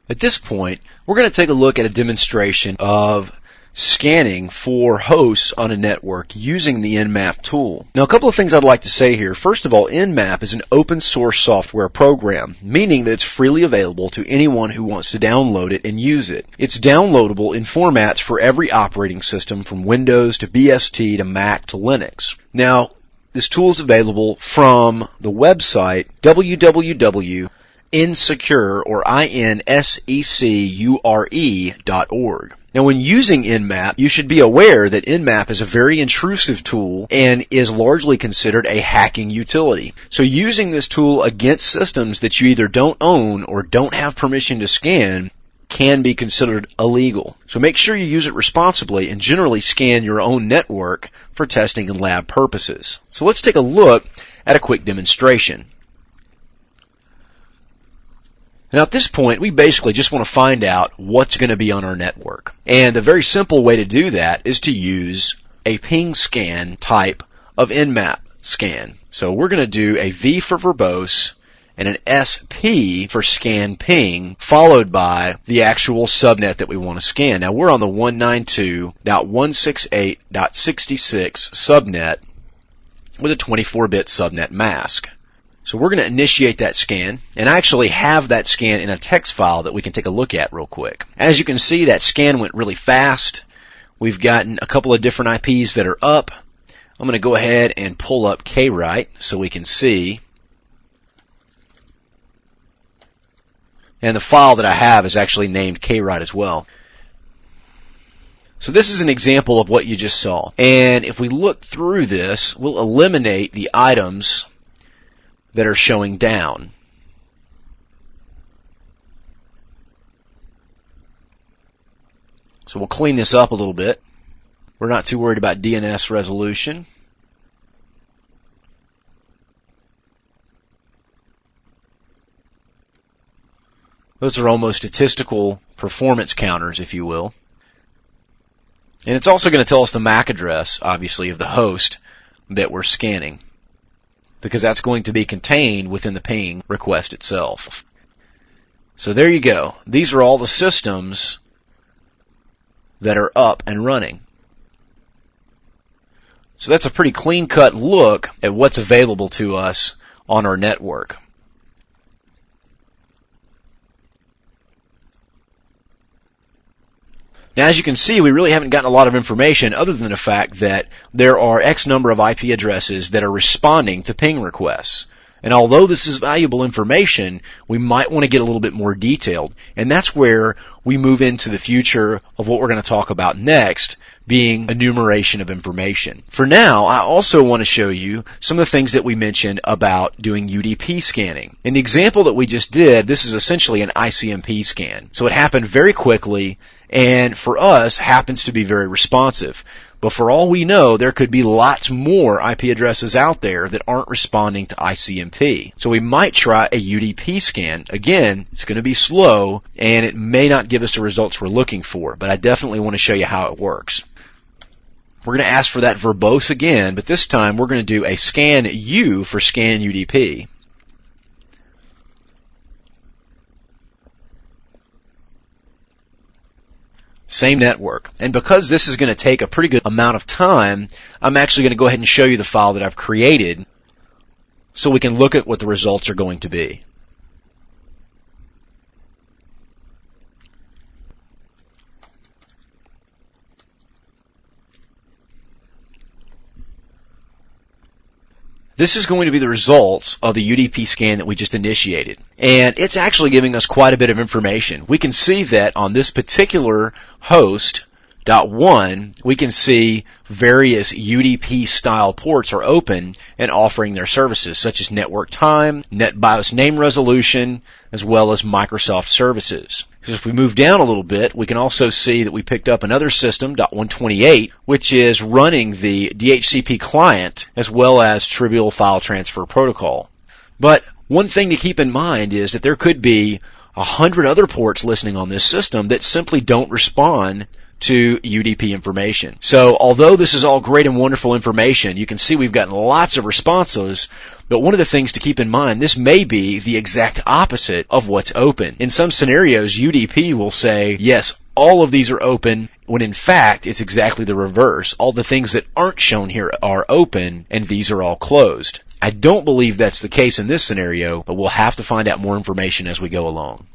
At this point, we're going to take a look at a demonstration of scanning for hosts on a network using the NMAP tool. Now, a couple of things I'd like to say here. First of all, NMAP is an open source software program, meaning that it's freely available to anyone who wants to download it and use it. It's downloadable in formats for every operating system from Windows to BST to Mac to Linux. Now, this tool is available from the website www.insecure or insecure.org. Now, when using NMAP, you should be aware that NMAP is a very intrusive tool and is largely considered a hacking utility. So using this tool against systems that you either don't own or don't have permission to scan can be considered illegal. So make sure you use it responsibly and generally scan your own network for testing and lab purposes. So let's take a look at a quick demonstration. Now at this point, we basically just want to find out what's going to be on our network. And the very simple way to do that is to use a ping scan type of NMAP scan. So we're going to do a V for verbose and an SP for scan ping, followed by the actual subnet that we want to scan. Now we're on the 192.168.66 subnet with a 24-bit subnet mask. So we're going to initiate that scan, and I actually have that scan in a text file that we can take a look at real quick. As you can see, that scan went really fast. We've gotten a couple of different IPs that are up. I'm going to go ahead and pull up kwrite so we can see. And the file that I have is actually named kwrite as well. So this is an example of what you just saw. And if we look through this, we'll eliminate the items that are showing down. So we'll clean this up a little bit. We're not too worried about DNS resolution. Those are almost statistical performance counters, if you will. And it's also going to tell us the MAC address, obviously, of the host that we're scanning, because that's going to be contained within the ping request itself. So there you go. These are all the systems that are up and running. So that's a pretty clean-cut look at what's available to us on our network. Now, as you can see, we really haven't gotten a lot of information other than the fact that there are X number of IP addresses that are responding to ping requests. And although this is valuable information, we might want to get a little bit more detailed. And that's where we move into the future of what we're going to talk about next, being enumeration of information. For now, I also want to show you some of the things that we mentioned about doing UDP scanning. In the example that we just did, this is essentially an ICMP scan. So it happened very quickly, and for us, happens to be very responsive. But for all we know, there could be lots more IP addresses out there that aren't responding to ICMP. So we might try a UDP scan. Again, it's going to be slow, and it may not give us the results we're looking for, but I definitely want to show you how it works. We're going to ask for that verbose again, but this time we're going to do a scan U for scan UDP. Same network. And because this is going to take a pretty good amount of time, I'm actually going to go ahead and show you the file that I've created so we can look at what the results are going to be. This is going to be the results of the UDP scan that we just initiated. And it's actually giving us quite a bit of information. We can see that on this particular host, .1, we can see various UDP style ports are open and offering their services, such as network time, NetBIOS name resolution, as well as Microsoft services. Because if we move down a little bit, we can also see that we picked up another system, .128, which is running the DHCP client as well as trivial file transfer protocol. But one thing to keep in mind is that there could be 100 other ports listening on this system that simply don't respond to UDP information. So although this is all great and wonderful information, you can see we've gotten lots of responses, but one of the things to keep in mind, this may be the exact opposite of what's open. In some scenarios, UDP will say, yes, all of these are open, when in fact it's exactly the reverse. All the things that aren't shown here are open, and these are all closed. I don't believe that's the case in this scenario, but we'll have to find out more information as we go along.